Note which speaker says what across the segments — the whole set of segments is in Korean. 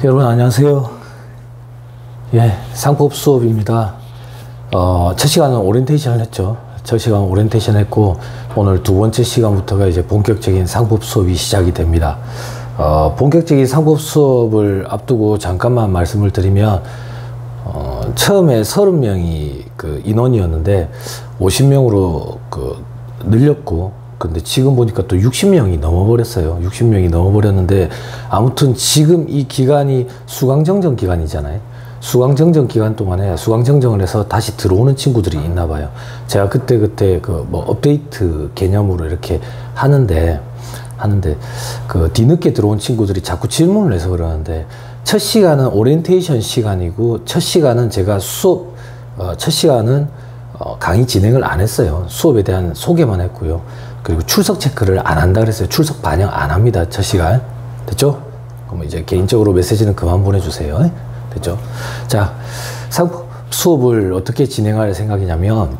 Speaker 1: 여러분 안녕하세요. 예, 상법 수업입니다. 첫 시간은 오리엔테이션을 했죠. 첫 시간 오리엔테이션 했고, 오늘 두 번째 시간부터가 이제 본격적인 상법 수업이 시작이 됩니다. 본격적인 상법 수업을 앞두고 잠깐만 말씀을 드리면, 처음에 30명이 그 인원이었는데 50명으로 늘렸고, 근데 지금 보니까 또 60명이 넘어버렸어요. 60명이 넘어버렸는데, 아무튼 지금 이 기간이 수강정정 기간이잖아요. 수강정정 기간 동안에 수강정정을 해서 다시 들어오는 친구들이 있나 봐요. 제가 그때 업데이트 개념으로 이렇게 하는데 뒤늦게 들어온 친구들이 자꾸 질문을 해서 그러는데, 첫 시간은 오리엔테이션 시간이고, 첫 시간은 제가 첫 시간은 강의 진행을 안 했어요. 수업에 대한 소개만 했고요. 그리고 출석 체크를 안 한다 그랬어요. 출석 반영 안 합니다. 첫 시간. 됐죠? 그럼 이제 개인적으로 메시지는 그만 보내주세요. 됐죠? 자, 상법 수업을 어떻게 진행할 생각이냐면,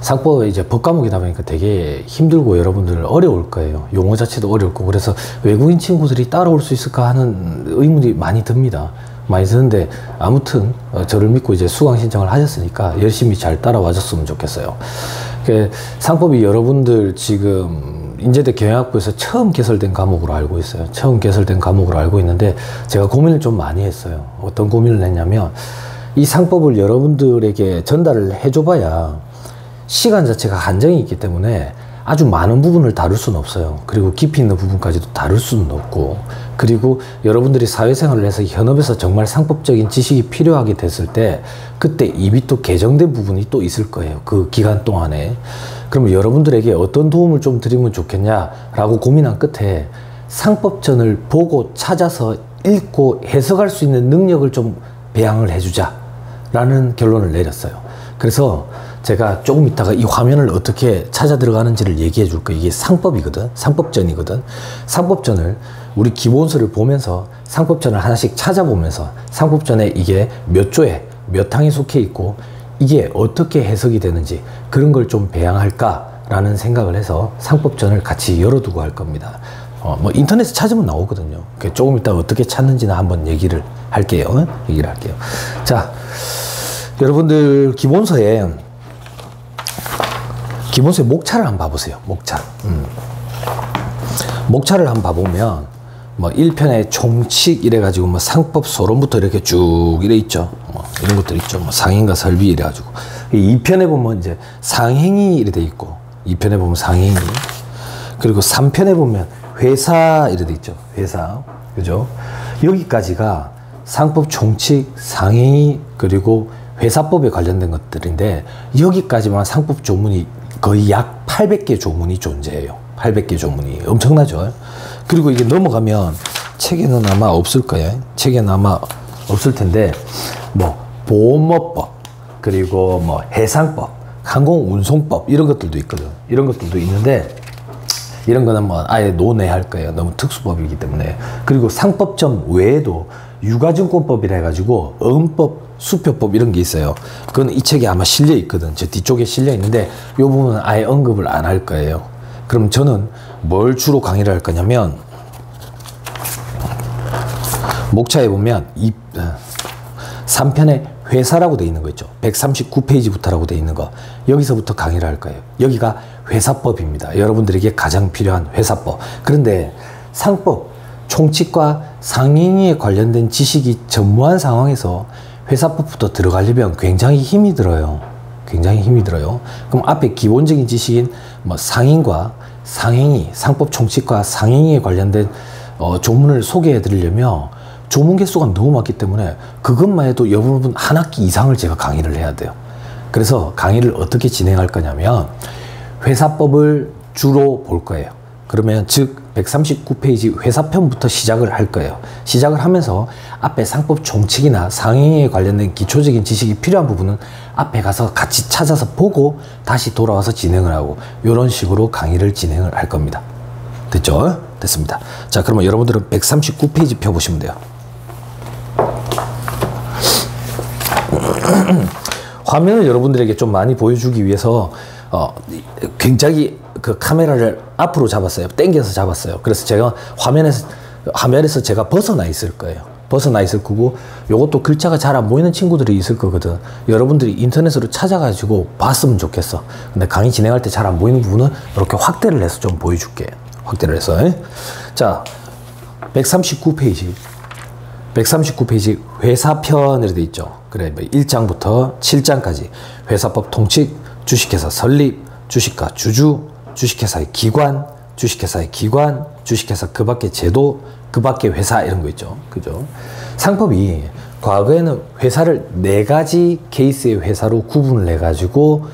Speaker 1: 상법은 이제 법 과목이다 보니까 되게 힘들고 여러분들 어려울 거예요. 용어 자체도 어렵고, 그래서 외국인 친구들이 따라올 수 있을까 하는 의문이 많이 듭니다. 많이 드는데, 아무튼 저를 믿고 이제 수강 신청을 하셨으니까 열심히 잘 따라와 줬으면 좋겠어요. 상법이 여러분들 지금 인제대 경영학부에서 처음 개설된 과목으로 알고 있어요. 처음 개설된 과목으로 알고 있는데, 제가 고민을 좀 많이 했어요. 어떤 고민을 했냐면, 이 상법을 여러분들에게 전달을 해줘봐야 시간 자체가 한정이 있기 때문에 아주 많은 부분을 다룰 수는 없어요. 그리고 깊이 있는 부분까지도 다룰 수는 없고, 그리고 여러분들이 사회생활을 해서 현업에서 정말 상법적인 지식이 필요하게 됐을 때, 그때 이미 또 개정된 부분이 또 있을 거예요. 그 기간 동안에. 그러면 여러분들에게 어떤 도움을 좀 드리면 좋겠냐라고 고민한 끝에, 상법전을 보고 찾아서 읽고 해석할 수 있는 능력을 좀 배양을 해주자라는 결론을 내렸어요. 그래서 제가 조금 있다가 이 화면을 어떻게 찾아 들어가는지를 얘기해 줄 거예요. 이게 상법이거든. 상법전이거든. 상법전을 우리 기본서를 보면서 상법전을 하나씩 찾아보면서 상법전에 이게 몇 조에 몇 항에 속해 있고 이게 어떻게 해석이 되는지 그런 걸 좀 배양할까라는 생각을 해서 상법전을 같이 열어두고 할 겁니다. 인터넷에 찾으면 나오거든요. 조금 이따 어떻게 찾는지는 한번 얘기를 할게요. 자, 여러분들 기본서에 목차를 한번 봐보세요. 목차를 한번 봐보면, 1편에 총칙 이래가지고, 상법 소론부터 이렇게 쭉 이래 있죠. 이런 것들 있죠. 상행과 설비 이래가지고. 2편에 보면 이제 상행이 이래 돼 있고, 2편에 보면 상행이. 그리고 3편에 보면 회사 이래 돼 있죠. 회사. 그죠? 여기까지가 상법 총칙, 상행이, 그리고 회사법에 관련된 것들인데, 여기까지만 상법 조문이 거의 약 800개 조문이 존재해요. 800개 조문이. 엄청나죠? 그리고 이게 넘어가면 책에는 아마 없을 거예요. 책에는 아마 없을 텐데, 보험업법, 그리고 해상법, 항공운송법, 이런 것들도 있거든. 이런 것들도 있는데, 이런 거는 아예 논외할 거예요. 너무 특수법이기 때문에. 그리고 상법점 외에도 유가증권법이라 해가지고 어음법, 수표법 이런 게 있어요. 그건 이 책에 아마 실려 있거든. 저 뒤쪽에 실려 있는데 이 부분은 아예 언급을 안 할 거예요. 그럼 저는 뭘 주로 강의를 할 거냐면, 목차에 보면 3편에 회사라고 돼 있는 거 있죠. 139페이지부터라고 돼 있는 거. 여기서부터 강의를 할 거예요. 여기가 회사법입니다. 여러분들에게 가장 필요한 회사법. 그런데 상법, 총칙과 상행위에 관련된 지식이 전무한 상황에서 회사법부터 들어가려면 굉장히 힘이 들어요. 그럼 앞에 기본적인 지식인 상행과 상행위, 상법 총칙과 상행위에 관련된 조문을 소개해 드리려면 조문 개수가 너무 많기 때문에 그것만 해도 여러분 한 학기 이상을 제가 강의를 해야 돼요. 그래서 강의를 어떻게 진행할 거냐면, 회사법을 주로 볼 거예요. 그러면 즉 139페이지 회사편부터 시작을 할 거예요. 시작을 하면서 앞에 상법 총칙이나 상행위에 관련된 기초적인 지식이 필요한 부분은 앞에 가서 같이 찾아서 보고 다시 돌아와서 진행을 하고, 이런 식으로 강의를 진행을 할 겁니다. 됐죠? 됐습니다. 자, 그러면 여러분들은 139페이지 펴보시면 돼요. 화면을 여러분들에게 좀 많이 보여주기 위해서 굉장히 그 카메라를 앞으로 잡았어요. 당겨서 잡았어요. 그래서 제가 화면에서 제가 벗어나 있을 거예요. 벗어나 있을 거고, 요것도 글자가 잘 안 보이는 친구들이 있을 거거든. 여러분들이 인터넷으로 찾아가지고 봤으면 좋겠어. 근데 강의 진행할 때 잘 안 보이는 부분은 이렇게 확대를 해서 좀 보여줄게. 확대를 해서. 자, 139페이지. 139페이지 회사편으로 돼 있죠. 그래, 1장부터 7장까지 회사법 통칙, 주식회사 설립, 주식가 주주, 주식회사의 기관, 주식회사의 기관, 주식회사 그 밖의 제도, 그 밖의 회사 이런 거 있죠. 그죠? 상법이 과거에는 회사를 4가지 케이스의 회사로 구분을 해가지고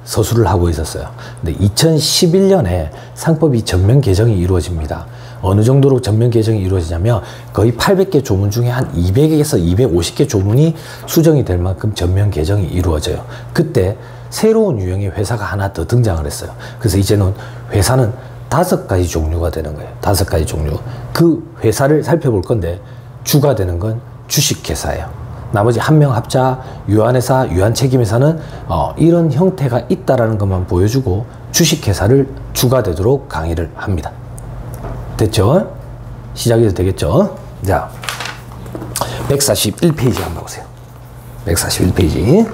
Speaker 1: 서술을 하고 있었어요. 근데 2011년에 상법이 전면 개정이 이루어집니다. 어느 정도로 전면 개정이 이루어지냐면 거의 800개 조문 중에 한 200에서 250개 조문이 수정이 될 만큼 전면 개정이 이루어져요. 그때 새로운 유형의 회사가 하나 더 등장을 했어요. 그래서 이제는 회사는 5가지 종류가 되는 거예요. 5가지 종류. 그 회사를 살펴볼 건데 주가 되는 건 주식회사예요. 나머지 한명합자, 유한회사, 유한책임회사는 이런 형태가 있다라는 것만 보여주고 주식회사를 주가 되도록 강의를 합니다. 됐죠? 시작이 되겠죠? 자, 141페이지 한번 보세요. 141페이지.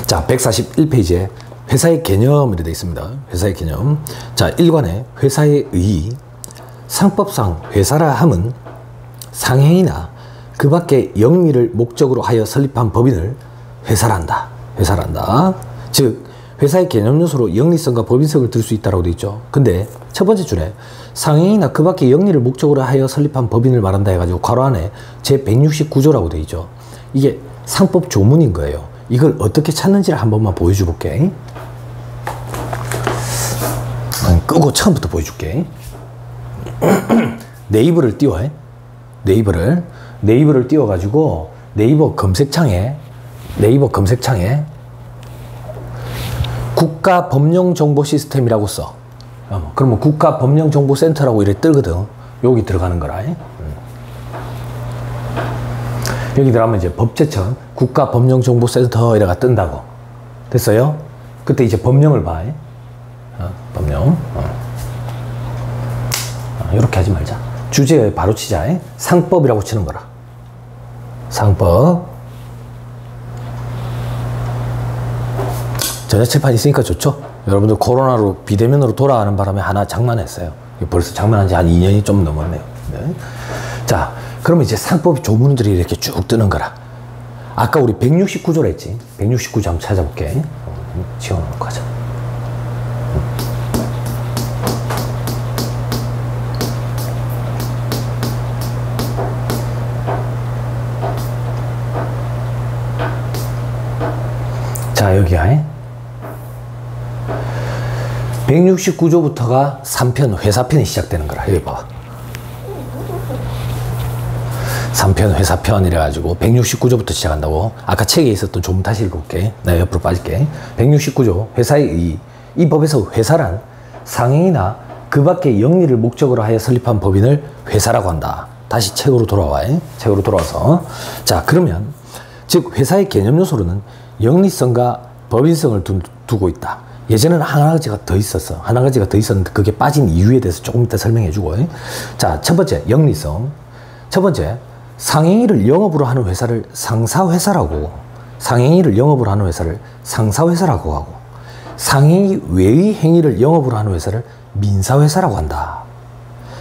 Speaker 1: 자, 141페이지에 회사의 개념이라 되어 있습니다. 회사의 개념. 자, 1관에 회사의 의. 상법상 회사라 함은 상행이나 그 밖의 영리를 목적으로 하여 설립한 법인을 회사란다. 회사란다. 즉, 회사의 개념 요소로 영리성과 법인성을 들 수 있다고 되어 있죠. 근데 첫 번째 줄에 상행이나 그 밖의 영리를 목적으로 하여 설립한 법인을 말한다 해가지고 괄호 안에 제169조라고 되어 있죠. 이게 상법 조문인 거예요. 이걸 어떻게 찾는지를 한 번만 보여줘 볼게. 끄고 처음부터 보여줄게. 네이버를 띄워. 네이버를 띄워가지고 네이버 검색창에 국가법령정보시스템이라고 써. 그러면 국가법령정보센터라고 이래 뜨거든. 여기 들어가는 거라. 여기 들어가면 이제 법제청 국가법령정보센터 이래가 뜬다고. 됐어요? 그때 이제 법령을 봐. 법령. 이렇게 하지 말자. 주제에 바로 치자. 상법이라고 치는 거라. 상법. 전자칠판 있으니까 좋죠? 여러분들 코로나로 비대면으로 돌아가는 바람에 하나 장만했어요. 벌써 장만한 지 한 2년이 좀 넘었네요. 네. 자, 그러면 이제 상법 조문들이 이렇게 쭉 뜨는 거라. 아까 우리 169조라 했지? 169조 한번 찾아볼게. 지워놓고 하자. 자, 여기야. 169조부터가 3편 회사편이 시작되는 거라. 여기 봐봐. 3편 회사편 이래가지고 169조부터 시작한다고. 아까 책에 있었던 조문 다시 읽어볼게. 나 옆으로 빠질게. 169조 회사의 의. 이 법에서 회사란 상행이나 그 밖의 영리를 목적으로 하여 설립한 법인을 회사라고 한다. 다시 책으로 돌아와. 책으로 돌아와서. 자, 그러면 즉 회사의 개념 요소로는 영리성과 법인성을 두고 있다. 예전에는 하나 가지가 더 있었어. 하나 가지가 더 있었는데 그게 빠진 이유에 대해서 조금 이따 설명해 주고. 자, 첫 번째 영리성. 첫 번째 상행위를 영업으로 하는 회사를 상사회사라고, 상행위를 영업으로 하는 회사를 상사회사라고 하고, 상행위 외의 행위를 영업으로 하는 회사를 민사회사라고 한다.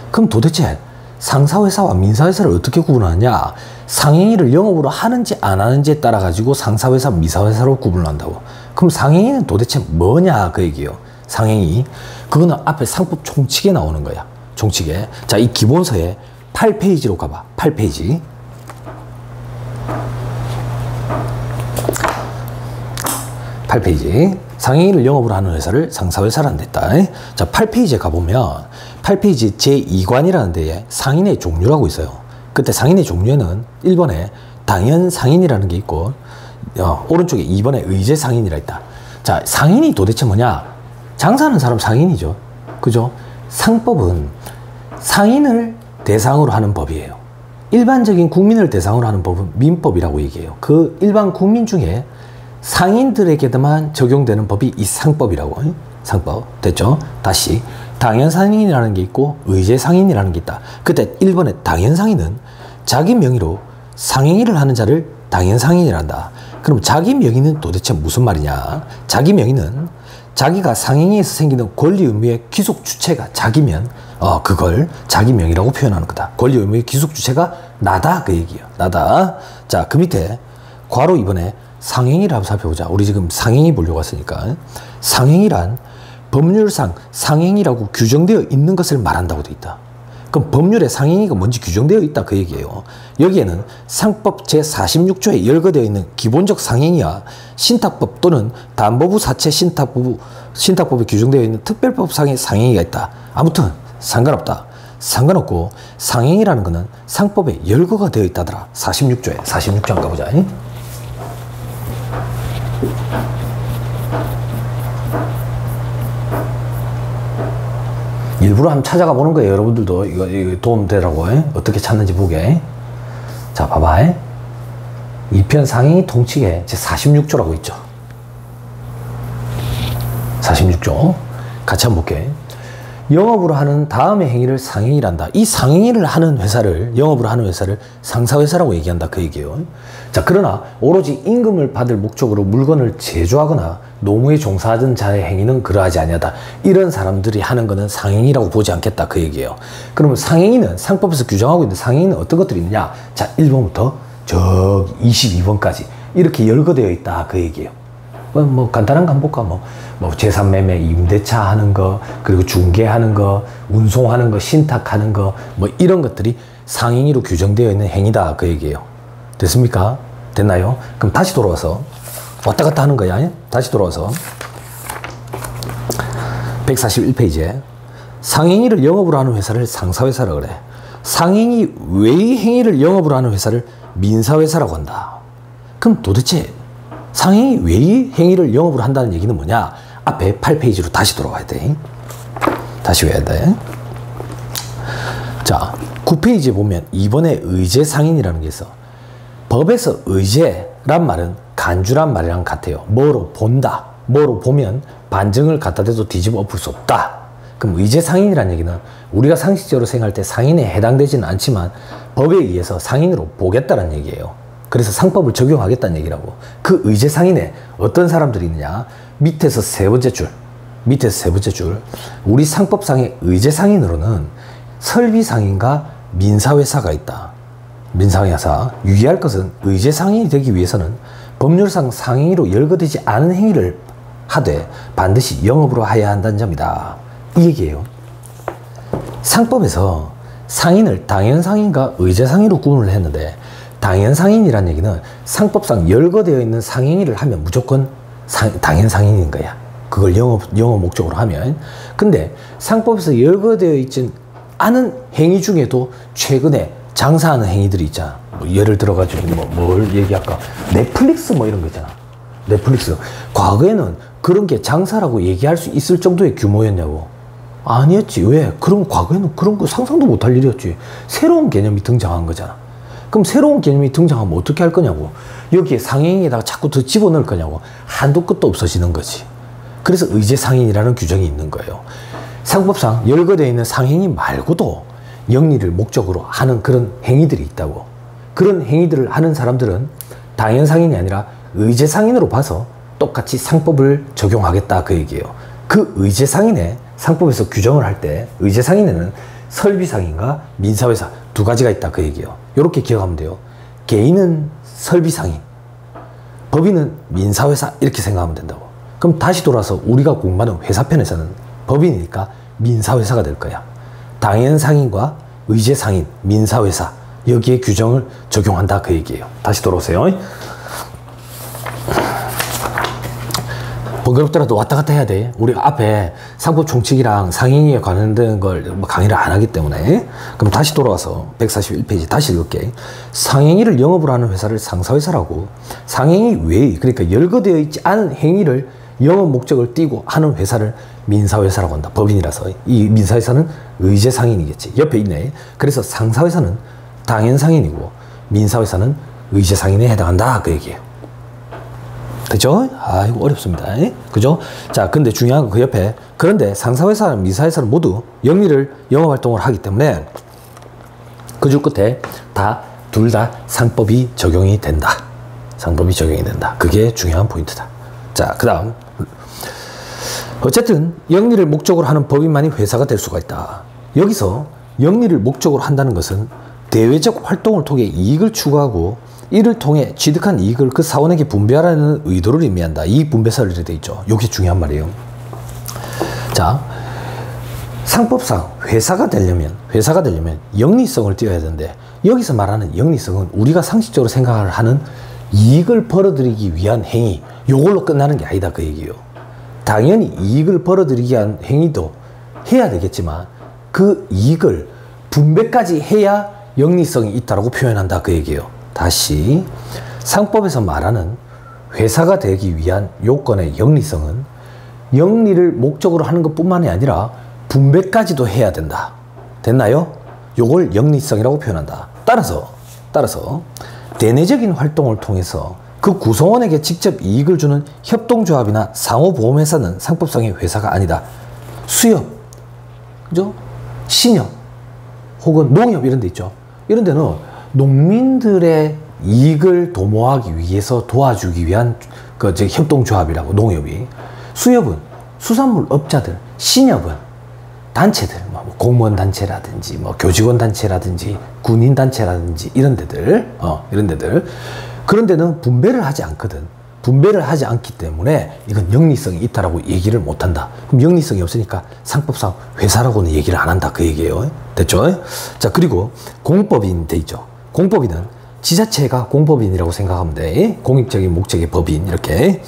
Speaker 1: 그럼 도대체 상사회사와 민사회사를 어떻게 구분하느냐? 상행위를 영업으로 하는지 안 하는지에 따라 가지고 상사회사, 미사회사로 구분을 한다고. 그럼 상행위는 도대체 뭐냐 그 얘기예요. 상행위. 그거는 앞에 상법 총칙에 나오는 거야. 총칙에. 자, 이 기본서에 8페이지로 가봐. 8페이지. 8페이지. 상행위를 영업으로 하는 회사를 상사회사라는 데 있다. 자, 8페이지에 가보면 8페이지 제2관이라는 데에 상인의 종류라고 있어요. 그때 상인의 종류에는 1번에 당연 상인이라는 게 있고 오른쪽에 2번에 의제 상인이라 있다. 자, 상인이 도대체 뭐냐? 장사하는 사람 상인이죠. 그죠? 상법은 상인을 대상으로 하는 법이에요. 일반적인 국민을 대상으로 하는 법은 민법이라고 얘기해요. 그 일반 국민 중에 상인들에게만 적용되는 법이 이 상법이라고. 상법. 됐죠? 다시 당연상인이라는 게 있고 의제상인이라는 게 있다. 그때 1번에 당연상인은 자기 명의로 상행위를 하는 자를 당연상인이란다. 그럼 자기 명의는 도대체 무슨 말이냐? 자기 명의는 자기가 상행위에서 생기는 권리 의무의 귀속 주체가 자기면 그걸 자기 명의라고 표현하는 거다. 권리 의무의 귀속 주체가 나다 그 얘기예요. 나다. 자, 그 밑에 괄호 2번에 상행위를 한번 살펴보자. 우리 지금 상행위 보려고 했으니까. 상행위란 법률상 상행위라고 규정되어 있는 것을 말한다고 되어 있다. 그럼 법률에 상행위가 뭔지 규정되어 있다 그 얘기예요. 여기에는 상법 제46조에 열거되어 있는 기본적 상행위와 신탁법 또는 담보부 사채 신탁법에 규정되어 있는 특별법상의 상행위가 있다. 아무튼 상관없다. 상관없고 상행위라는 것은 상법에 열거가 되어 있다더라. 46조에 46조 한번 가보자. 일부러 한번 찾아가 보는 거예요. 여러분들도 이거 도움 되라고. 어떻게 찾는지 보게. 자, 봐봐. 2편 상행위 통칙에 제 46조라고 있죠. 46조. 같이 한번 볼게. 영업으로 하는 다음의 행위를 상행위란다. 이 상행위를 하는 회사를, 영업으로 하는 회사를 상사회사라고 얘기한다 그 얘기예요. 자, 그러나 오로지 임금을 받을 목적으로 물건을 제조하거나 노무에 종사하던 자의 행위는 그러하지 아니하다. 이런 사람들이 하는 거는 상행위라고 보지 않겠다 그 얘기예요. 그러면 상행위는 상법에서 규정하고 있는 상행위는 어떤 것들이 있느냐? 자, 1번부터 저기 22번까지 이렇게 열거되어 있다 그 얘기예요. 뭐 간단한 거 한번 볼까? 뭐 재산매매, 임대차 하는 거, 그리고 중개하는 거, 운송하는 거, 신탁하는 거, 뭐 이런 것들이 상행위로 규정되어 있는 행위다 그 얘기예요. 됐습니까? 됐나요? 그럼 다시 돌아와서 왔다 갔다 하는 거야. 다시 돌아와서 141페이지에 상행위를 영업으로 하는 회사를 상사회사라 그래. 상행위 외의 행위를 영업으로 하는 회사를 민사회사라고 한다. 그럼 도대체 상행위 외의 행위를 영업으로 한다는 얘기는 뭐냐? 앞에 8페이지로 다시 돌아와야 돼. 다시 외워야 돼. 자, 9페이지에 보면 2번에 의제상인이라는 게 있어. 법에서 의제란 말은 간주란 말이랑 같아요. 뭐로 본다. 뭐로 보면 반증을 갖다 대도 뒤집어 엎을 수 없다. 그럼 의제상인이라는 얘기는 우리가 상식적으로 생각할 때 상인에 해당되지는 않지만 법에 의해서 상인으로 보겠다는 얘기예요. 그래서 상법을 적용하겠다는 얘기라고. 그 의제상인에 어떤 사람들이 있느냐? 밑에서 세 번째 줄. 우리 상법상의 의제상인으로는 설비상인과 민사회사가 있다. 민사회사. 유의할 것은 의제상인이 되기 위해서는 법률상 상행위로 열거되지 않은 행위를 하되 반드시 영업으로 해야 한다는 점이다. 이 얘기예요. 상법에서 상인을 당연상인과 의제상인으로 구분을 했는데 당연상인이라는 얘기는 상법상 열거되어 있는 상행위를 하면 무조건 당연상인인 거야. 그걸 영업 목적으로 하면. 근데 상법에서 열거되어 있진 않은 행위 중에도 최근에 장사하는 행위들이 있잖아. 뭐 예를 들어가지고 뭘 얘기할까? 넷플릭스 뭐 이런 거 있잖아. 넷플릭스. 과거에는 그런 게 장사라고 얘기할 수 있을 정도의 규모였냐고. 아니었지. 왜? 그럼 과거에는 그런 거 상상도 못할 일이었지. 새로운 개념이 등장한 거잖아. 그럼 새로운 개념이 등장하면 어떻게 할 거냐고. 여기에 상행위에다가 자꾸 더 집어넣을 거냐고. 한도 끝도 없어지는 거지. 그래서 의제상인이라는 규정이 있는 거예요. 상법상 열거되어 있는 상행위 말고도 영리를 목적으로 하는 그런 행위들이 있다고. 그런 행위들을 하는 사람들은 당연상인이 아니라 의제상인으로 봐서 똑같이 상법을 적용하겠다 그 얘기예요. 그 의제상인에 상법에서 규정을 할 때 의제상인에는 설비상인과 민사회사 두 가지가 있다 그 얘기예요. 이렇게 기억하면 돼요. 개인은 설비상인, 법인은 민사회사 이렇게 생각하면 된다고. 그럼 다시 돌아서 우리가 공부하는 회사편에서는 법인이니까 민사회사가 될 거야. 당연상인과 의제상인, 민사회사 여기에 규정을 적용한다 그 얘기예요. 다시 돌아오세요. 번거롭더라도 왔다 갔다 해야 돼. 우리 앞에 상법 총칙이랑 상행위에 관련된 걸 강의를 안 하기 때문에. 그럼 다시 돌아와서 141페이지 다시 읽을게. 상행위를 영업으로 하는 회사를 상사회사라고, 상행위 외의, 그러니까 열거되어 있지 않은 행위를 영업 목적을 띠고 하는 회사를 민사회사라고 한다. 법인이라서. 이 민사회사는 의제상인이겠지. 옆에 있네. 그래서 상사회사는 당연상인이고 민사회사는 의제상인에 해당한다 그 얘기예요. 그죠? 아, 이거 어렵습니다. 그죠? 자, 근데 중요한 건 그 옆에, 그런데 상사회사랑 미사회사는 모두 영리를 영업활동을 하기 때문에 그 줄 끝에 둘 다 상법이 적용이 된다. 상법이 적용이 된다. 그게 중요한 포인트다. 자, 그 다음. 어쨌든 영리를 목적으로 하는 법인만이 회사가 될 수가 있다. 여기서 영리를 목적으로 한다는 것은 대외적 활동을 통해 이익을 추구하고 이를 통해 취득한 이익을 그 사원에게 분배하라는 의도를 의미한다. 이익 분배설이 되어 있죠. 이게 중요한 말이에요. 자, 상법상 회사가 되려면 영리성을 띄어야 되는데, 여기서 말하는 영리성은 우리가 상식적으로 생각을 하는 이익을 벌어들이기 위한 행위, 요걸로 끝나는 게 아니다, 그 얘기예요. 당연히 이익을 벌어들이기 위한 행위도 해야 되겠지만 그 이익을 분배까지 해야 영리성이 있다고 표현한다, 그 얘기예요. 다시, 상법에서 말하는 회사가 되기 위한 요건의 영리성은 영리를 목적으로 하는 것뿐만이 아니라 분배까지도 해야 된다. 됐나요? 요걸 영리성이라고 표현한다. 따라서 대내적인 활동을 통해서 그 구성원에게 직접 이익을 주는 협동조합이나 상호보험회사는 상법상의 회사가 아니다. 수협, 그죠? 신협, 혹은 농협 이런 데 있죠. 이런 데는 농민들의 이익을 도모하기 위해서 도와주기 위한 그 협동조합이라고, 농협이. 수협은 수산물 업자들, 신협은 단체들, 뭐 공무원 단체라든지, 뭐 교직원 단체라든지, 군인 단체라든지 이런 데들, 그런 데는 분배를 하지 않거든. 분배를 하지 않기 때문에 이건 영리성이 있다라고 얘기를 못 한다. 그럼 영리성이 없으니까 상법상 회사라고는 얘기를 안 한다, 그 얘기예요. 됐죠? 자, 그리고 공법인 돼 있죠. 공법인은 지자체가 공법인이라고 생각하면 돼. 공익적인 목적의 법인, 이렇게.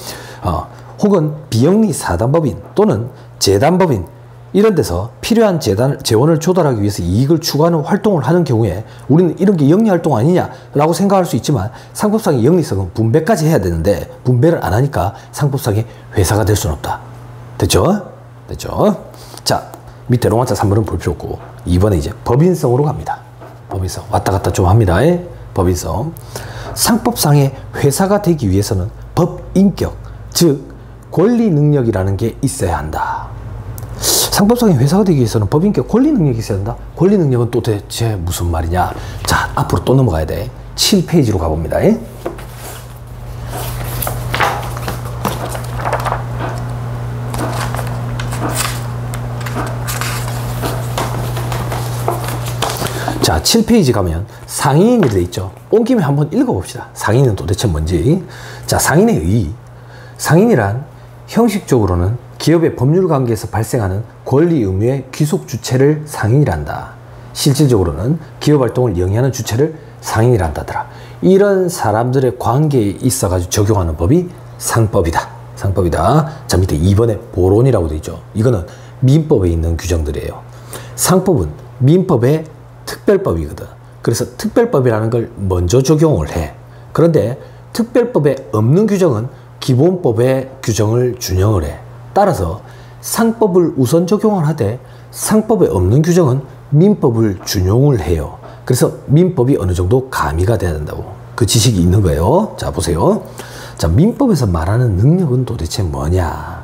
Speaker 1: 혹은 비영리 사단법인 또는 재단법인, 이런 데서 필요한 재원을 조달하기 위해서 이익을 추구하는 활동을 하는 경우에 우리는 이런 게 영리활동 아니냐라고 생각할 수 있지만, 상법상의 영리성은 분배까지 해야 되는데 분배를 안 하니까 상법상의 회사가 될 수는 없다. 됐죠? 됐죠? 자, 밑에 로마자 3번은 볼 필요 없고 2번에 이제 법인성으로 갑니다. 법인성. 왔다 갔다 좀 합니다. 법인성. 상법상의 회사가 되기 위해서는 법인격, 즉 권리 능력이라는 게 있어야 한다. 상법상의 회사가 되기 위해서는 법인격 권리 능력이 있어야 된다. 권리 능력은 또 대체 무슨 말이냐? 자, 앞으로 또 넘어가야 돼. 7페이지로 가봅니다. 자, 7페이지 가면 상인이 되어 있죠. 온 김에 한번 읽어봅시다. 상인은 도대체 뭔지. 자, 상인의 의. 상인이란 형식적으로는 기업의 법률 관계에서 발생하는 권리 의무의 귀속 주체를 상인이란다. 실질적으로는 기업 활동을 영위하는 주체를 상인이란다더라. 이런 사람들의 관계에 있어가지고 적용하는 법이 상법이다. 상법이다. 자, 밑에 2번에 보론이라고 되어 있죠. 이거는 민법에 있는 규정들이에요. 상법은 민법의 특별법이거든. 그래서 특별법이라는 걸 먼저 적용을 해. 그런데 특별법에 없는 규정은 기본법의 규정을 준용을 해. 따라서 상법을 우선 적용을 하되 상법에 없는 규정은 민법을 준용을 해요. 그래서 민법이 어느 정도 가미가 돼야 된다고. 그 지식이 있는 거예요. 자, 보세요. 자, 민법에서 말하는 능력은 도대체 뭐냐?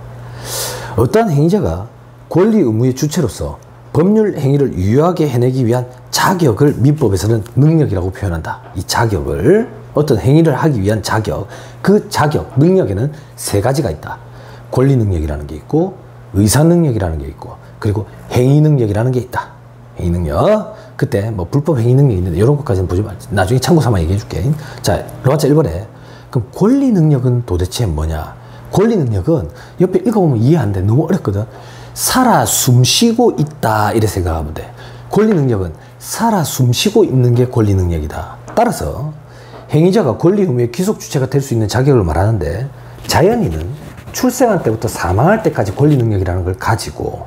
Speaker 1: 어떠한 행위자가 권리 의무의 주체로서 법률 행위를 유효하게 해내기 위한 자격을 민법에서는 능력이라고 표현한다. 이 자격을, 어떤 행위를 하기 위한 자격, 그 자격, 능력에는 세 가지가 있다. 권리 능력이라는 게 있고, 의사 능력이라는 게 있고, 그리고 행위 능력이라는 게 있다. 행위 능력. 그때 뭐 불법 행위 능력이 있는데 이런 것까지는 보지 말자. 나중에 참고 삼아 얘기해 줄게. 자, 로마자 1번에 그럼 권리 능력은 도대체 뭐냐? 권리 능력은 옆에 읽어보면 이해 안 돼. 너무 어렵거든. 살아 숨쉬고 있다, 이래 생각하면 돼. 권리 능력은 살아 숨쉬고 있는 게 권리 능력이다. 따라서 행위자가 권리 의무의 귀속 주체가 될 수 있는 자격을 말하는데, 자연인은 출생할 때부터 사망할 때까지 권리 능력이라는 걸 가지고,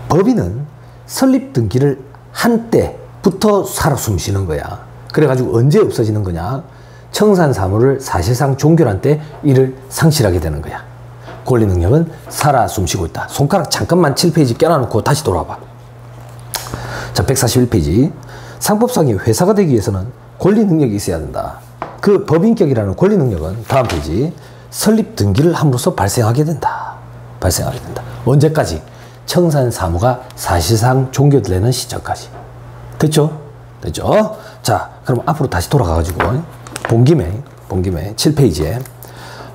Speaker 1: 법인은 설립 등기를 한 때부터 살아 숨쉬는 거야. 그래가지고 언제 없어지는 거냐? 청산 사무를 사실상 종결한 때 이를 상실하게 되는 거야. 권리 능력은 살아 숨쉬고 있다. 손가락 잠깐만 7페이지 껴놔놓고 다시 돌아와봐. 자, 141페이지. 상법상의 회사가 되기 위해서는 권리 능력이 있어야 된다. 그 법인격이라는 권리 능력은 다음 페이지. 설립 등기를 함으로써 발생하게 된다. 발생하게 된다. 언제까지? 청산 사무가 사실상 종료되는 시점까지. 됐죠? 됐죠? 자, 그럼 앞으로 다시 돌아가가지고 본 김에 7페이지에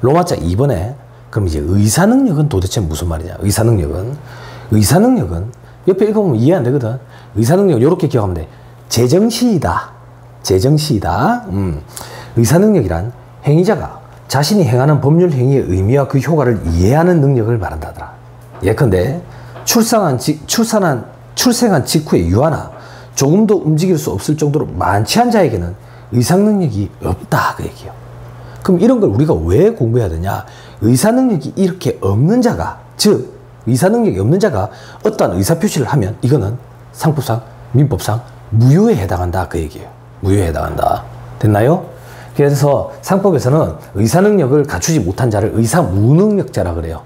Speaker 1: 로마자 2번에 그럼 이제 의사능력은 도대체 무슨 말이냐? 의사능력은 옆에 읽어보면 이해 안 되거든. 의사능력은 이렇게 기억하면 돼. 재정시이다. 의사능력이란 행위자가 자신이 행하는 법률 행위의 의미와 그 효과를 이해하는 능력을 말한다더라. 예컨대 출생한 직후에 유아나 조금도 움직일 수 없을 정도로 만취한 자에게는 의사능력이 없다 그 얘기예요. 그럼 이런 걸 우리가 왜 공부해야 되냐? 의사능력이 이렇게 없는 자가, 즉 의사능력이 없는 자가 어떠한 의사표시를 하면 이거는 상법상, 민법상 무효에 해당한다 그 얘기예요. 무효에 해당한다. 됐나요? 그래서 상법에서는 의사능력을 갖추지 못한 자를 의사무능력자라 그래요.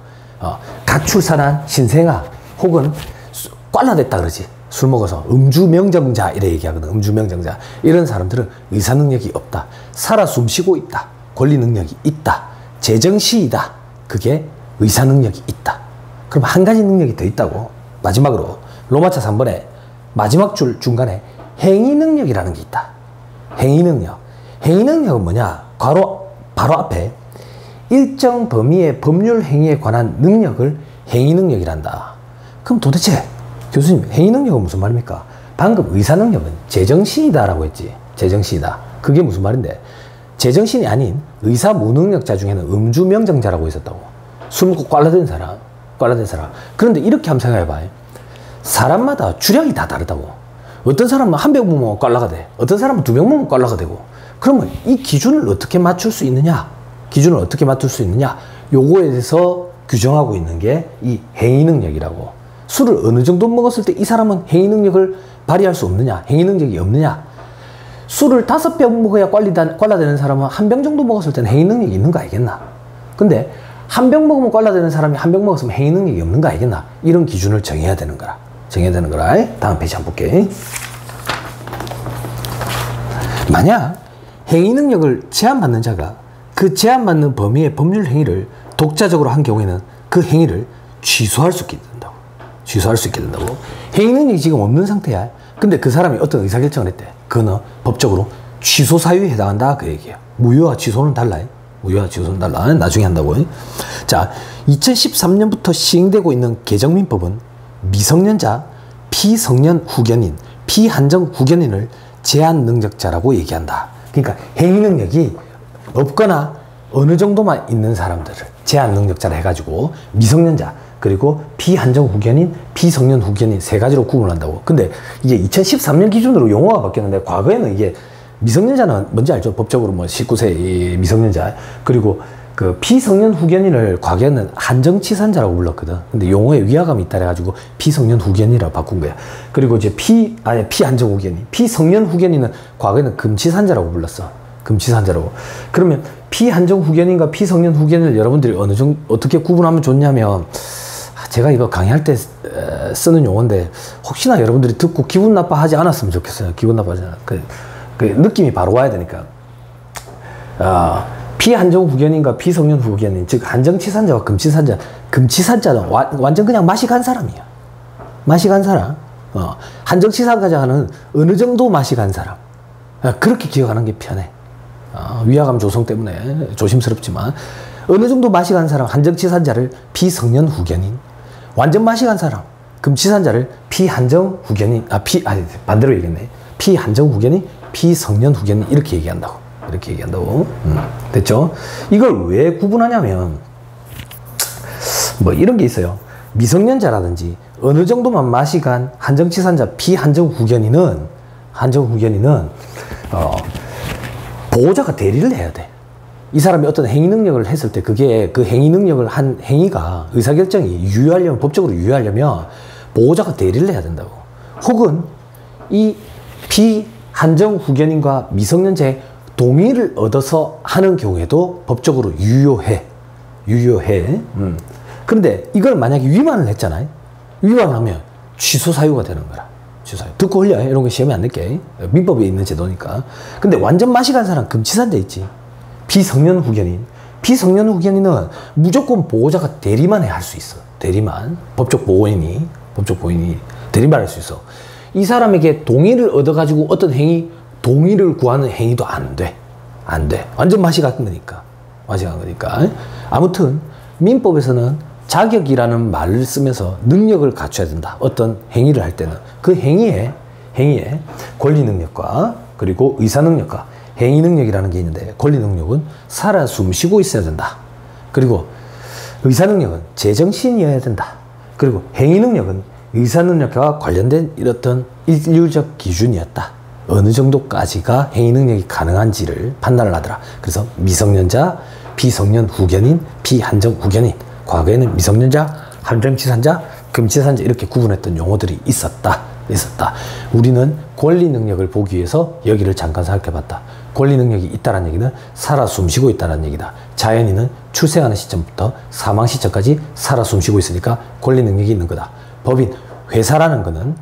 Speaker 1: 가출산한 신생아 혹은 꽐라됐다 그러지. 술 먹어서 음주명정자 이래 얘기하거든. 음주명정자. 이런 사람들은 의사능력이 없다. 살아 숨쉬고 있다. 권리능력이 있다. 재정시이다. 그게 의사능력이 있다. 그럼 한 가지 능력이 더 있다고. 마지막으로 로마차 3번에 마지막 줄 중간에 행위능력이라는 게 있다. 행위능력. 행위능력은 뭐냐? 바로 앞에 일정 범위의 법률 행위에 관한 능력을 행위능력이란다. 그럼 도대체 교수님 행위능력은 무슨 말입니까? 방금 의사능력은 제정신이다라고 했지. 제정신이다. 그게 무슨 말인데? 제정신이 아닌 의사무능력자 중에는 음주명정자라고 있었다고. 술 먹고 꽐라된 사람. 그런데 이렇게 한번 생각해봐. 사람마다 주량이 다 다르다고. 어떤 사람은 한 병 먹으면 꽐라가 돼. 어떤 사람은 두 병 먹으면 꽐라가 되고. 그러면 이 기준을 어떻게 맞출 수 있느냐? 요거에 대해서 규정하고 있는 게 이 행위능력이라고. 술을 어느 정도 먹었을 때 이 사람은 행위능력을 발휘할 수 없느냐? 행위능력이 없느냐? 술을 5병 먹어야 꽐라되는 사람은 한 병 정도 먹었을 때는 행위능력이 있는 거 알겠나? 근데 한 병 먹으면 꽐라되는 사람이 한 병 먹었으면 행위능력이 없는 거 알겠나? 이런 기준을 정해야 되는 거라. 다음 페이지 한번 볼게. 만약 행위능력을 제한받는 자가 그 제한받는 범위의 법률 행위를 독자적으로 한 경우에는 그 행위를 취소할 수 있게 된다고. 행위능력이 지금 없는 상태야. 근데 그 사람이 어떤 의사결정을 했대. 그거는 법적으로 취소 사유에 해당한다 그 얘기예요. 무효와 취소는 달라. 나중에 한다고. 자, 2013년부터 시행되고 있는 개정민법은 미성년자, 피성년 후견인, 피한정 후견인을 제한 능력자라고 얘기한다. 그러니까 행위능력이 없거나 어느 정도만 있는 사람들을 제한 능력자라 해가지고 미성년자 그리고 피한정 후견인, 피성년 후견인 세 가지로 구분한다고. 근데 이게 2013년 기준으로 용어가 바뀌었는데 과거에는 이게 미성년자는 뭔지 알죠? 법적으로 뭐 19세 미성년자 그리고 그 피성년 후견인을 과거에는 한정치산자라고 불렀거든. 근데 용어에 위화감이 있다 해가지고 피성년 후견인이라고 바꾼 거야. 그리고 이제 피한정 후견인, 피성년 후견인은 과거에는 금치산자라고 불렀어. 금치산자라고. 그러면 피한정 후견인과 피성년 후견인을 여러분들이 어느 정도 어떻게 구분하면 좋냐면 제가 이거 강의할 때 쓰는 용어인데 혹시나 여러분들이 듣고 기분 나빠하지 않았으면 좋겠어요. 기분 나빠하지 않아. 그 느낌이 바로 와야 되니까. 피한정 후견인과 피성년 후견인, 즉 한정치산자와 금치산자. 금치산자는 완전 그냥 맛이 간 사람이야. 맛이 간 사람. 한정치산자는 어느 정도 맛이 간 사람. 그렇게 기억하는 게 편해. 위화감 조성 때문에 조심스럽지만 어느 정도 맛이 간 사람 한정치산자를 피성년 후견인, 완전 맛이 간 사람 금치산자를 피한정 후견인, 반대로 얘기했네. 피한정 후견인, 피성년 후견인 이렇게 얘기한다고. 됐죠? 이걸 왜 구분하냐면 뭐 이런 게 있어요. 미성년자라든지 어느 정도만 맛이 간 한정치산자 피한정 후견인은 보호자가 대리를 해야 돼. 이 사람이 어떤 행위능력을 했을 때 그게 그 행위능력을 한 행위가 의사결정이 유효하려면, 법적으로 유효하려면 보호자가 대리를 해야 된다고. 혹은 이 피한정 후견인과 미성년자의 동의를 얻어서 하는 경우에도 법적으로 유효해. 그런데 이걸 만약에 위반을 했잖아요. 위반하면 취소 사유가 되는 거라. 취소사유. 듣고 흘려. 이런 거 시험에 안 낼게. 민법에 있는 제도니까. 근데 완전 맛이 간 사람 금치산자 있지. 피성년 후견인, 비성년 후견인은 무조건 보호자가 대리만 할 수 있어. 대리만. 법적 보호인이 대리만 할 수 있어. 이 사람에게 동의를 얻어가지고 어떤 행위, 동의를 구하는 행위도 안 돼. 안 돼. 완전 맛이 같은 거니까. 맛이 같은 거니까. 아무튼 민법에서는 자격이라는 말을 쓰면서 능력을 갖춰야 된다. 어떤 행위를 할 때는 그 행위에 권리 능력과 그리고 의사 능력과 행위 능력이라는 게 있는데, 권리 능력은 살아 숨쉬고 있어야 된다. 그리고 의사 능력은 제정신이어야 된다. 그리고 행위 능력은 의사 능력과 관련된 이렇던 일률적 기준이었다. 어느 정도까지가 행위 능력이 가능한지를 판단을 하더라. 그래서 미성년자, 비성년 후견인, 비한정 후견인, 과거에는 미성년자, 한정치산자, 금치산자 이렇게 구분했던 용어들이 있었다. 우리는 권리 능력을 보기 위해서 여기를 잠깐 살펴봤다. 권리 능력이 있다는 얘기는 살아 숨쉬고 있다는 얘기다. 자연인은 출생하는 시점부터 사망 시점까지 살아 숨쉬고 있으니까 권리 능력이 있는 거다. 법인, 회사라는 거는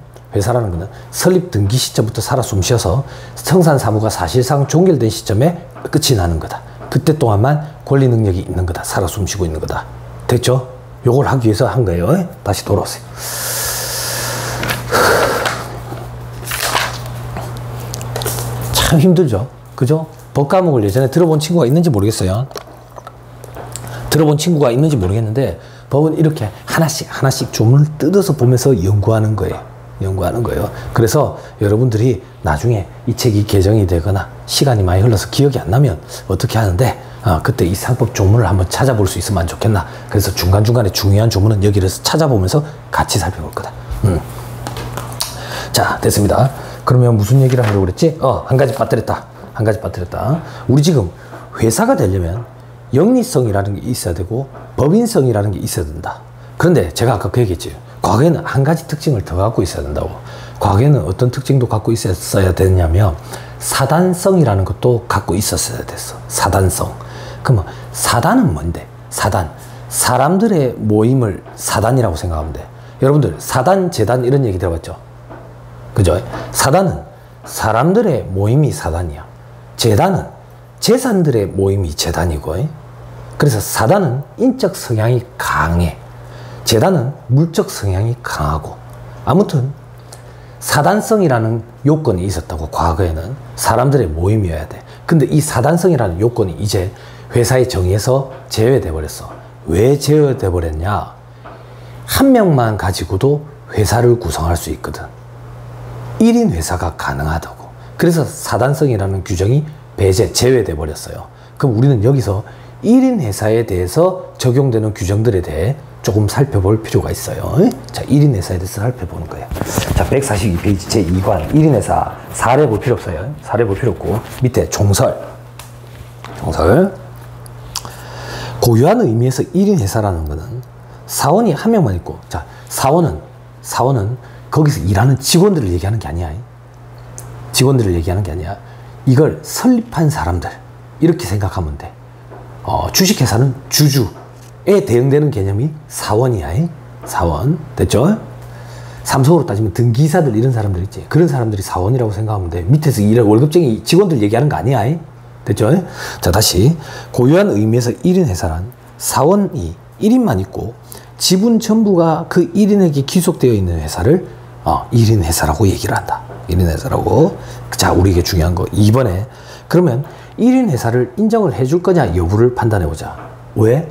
Speaker 1: 설립 등기 시점부터 살아 숨쉬어서 생산 사무가 사실상 종결된 시점에 끝이 나는 거다. 그때 동안만 권리 능력이 있는 거다. 살아 숨쉬고 있는 거다. 됐죠? 요걸 하기 위해서 한 거예요. 다시 돌아오세요. 참 힘들죠? 그죠? 법 과목을 예전에 들어본 친구가 있는지 모르겠어요. 들어본 친구가 있는지 모르겠는데, 법은 이렇게 하나씩 조문을 뜯어서 보면서 연구하는 거예요. 그래서 여러분들이 나중에 이 책이 개정이 되거나 시간이 많이 흘러서 기억이 안 나면 어떻게 하는데, 그때 이 상법 조문을 한번 찾아볼 수 있으면 좋겠나. 그래서 중간중간에 중요한 조문은 여기를 찾아보면서 같이 살펴볼 거다. 자, 됐습니다. 그러면 무슨 얘기를 하려고 그랬지? 한 가지 빠뜨렸다. 우리 지금 회사가 되려면 영리성이라는 게 있어야 되고 법인성이라는 게 있어야 된다. 그런데 제가 아까 그 얘기했죠. 과거에는 한 가지 특징을 더 갖고 있어야 된다고. 과거에는 어떤 특징도 갖고 있었어야 되냐면 사단성이라는 것도 갖고 있었어야 됐어. 사단성. 그러면 사단은 뭔데? 사람들의 모임을 사단이라고 생각하면 돼. 여러분들 사단, 재단 이런 얘기 들어봤죠? 그죠? 사단은 사람들의 모임이 사단이야. 재단은 재산들의 모임이 재단이고, 그래서 사단은 인적 성향이 강해. 재단은 물적 성향이 강하고. 아무튼 사단성이라는 요건이 있었다고. 과거에는 사람들의 모임이어야 돼. 근데 이 사단성이라는 요건이 이제 회사의 정의에서 제외돼 버렸어. 왜 제외돼 버렸냐? 한 명만 가지고도 회사를 구성할 수 있거든. 1인 회사가 가능하다고. 그래서 사단성이라는 규정이 제외돼 버렸어요. 그럼 우리는 여기서 1인 회사에 대해서 적용되는 규정들에 대해 조금 살펴볼 필요가 있어요. 자, 1인 회사에 대해서 살펴보는 거예요. 자, 142페이지 제2관 1인 회사 사례 볼 필요 없어요. 사례 볼 필요 없고, 밑에 종설. 고유한 의미에서 1인 회사라는 거는 사원이 한 명만 있고, 자, 사원은 거기서 일하는 직원들을 얘기하는 게 아니야. 이걸 설립한 사람들, 이렇게 생각하면 돼. 주식회사는 주주에 대응되는 개념이 사원이야. 사원. 됐죠? 삼성으로 따지면 등기사들 이런 사람들 있지. 그런 사람들이 사원이라고 생각하면 돼. 밑에서 일할 월급쟁이 직원들 얘기하는 거 아니야. 됐죠? 자, 다시. 고유한 의미에서 1인 회사란 사원이 1인만 있고 지분 전부가 그 1인에게 귀속되어 있는 회사를 1인 회사라고 얘기를 한다. 1인 회사라고. 자, 우리에게 중요한 거 2번에 그러면 1인 회사를 인정을 해줄 거냐 여부를 판단해보자. 왜?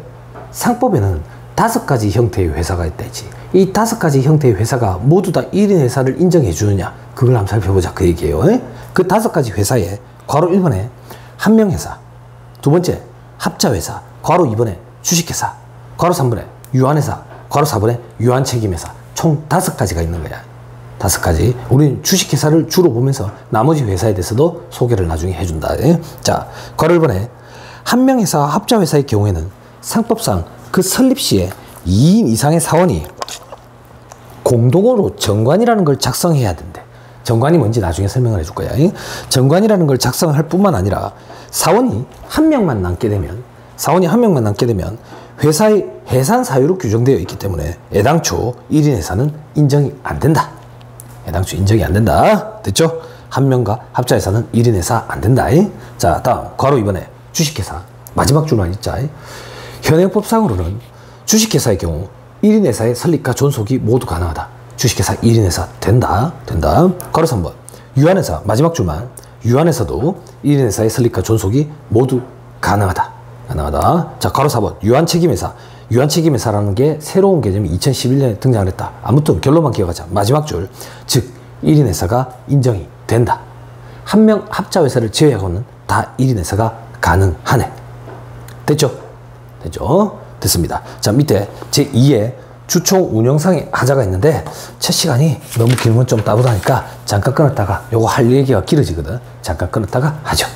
Speaker 1: 상법에는 5가지 형태의 회사가 있다 했지. 이 5가지 형태의 회사가 모두 다 1인 회사를 인정해 주느냐, 그걸 한번 살펴보자, 그 얘기예요. 그 5가지 회사에 괄호 1번에 한명회사, 두 번째 합자회사, 괄호 2번에 주식회사, 괄호 3번에 유한회사, 괄호 4번에 유한책임회사, 총 5가지가 있는 거야. 5가지. 우리는 주식회사를 주로 보면서 나머지 회사에 대해서도 소개를 나중에 해준다. 자, 괄호 1번에 한명회사, 합자회사의 경우에는 상법상 그 설립 시에 2인 이상의 사원이 공동으로 정관이라는 걸 작성해야 된대. 정관이 뭔지 나중에 설명을 해줄 거야. 정관이라는 걸 작성할 뿐만 아니라 사원이 한 명만 남게 되면 회사의 해산 사유로 규정되어 있기 때문에 애당초 1인 회사는 인정이 안 된다. 됐죠? 한명과 합자회사는 1인 회사 안 된다. 자, 다음 괄호 2번에 주식회사. 마지막 줄만 있자. 현행법상으로는 주식회사의 경우 1인 회사의 설립과 존속이 모두 가능하다. 주식회사 1인 회사 된다. 가로 3번. 유한회사 마지막 줄만. 유한회사도 1인 회사의 설립과 존속이 모두 가능하다. 자, 가로 4번. 유한책임회사. 유한책임회사라는 게 새로운 개념이 2011년에 등장을 했다. 아무튼 결론만 기억하자. 마지막 줄. 즉 1인 회사가 인정이 된다. 한 명 합자회사를 제외하고는 다 1인 회사가 가능하네. 됐죠? 됐습니다. 자, 밑에 제2의 주총 운영상의 하자가 있는데 첫 시간이 너무 길면 좀 따분하니까 잠깐 끊었다가 요거 할 얘기가 길어지거든. 잠깐 끊었다가 하죠.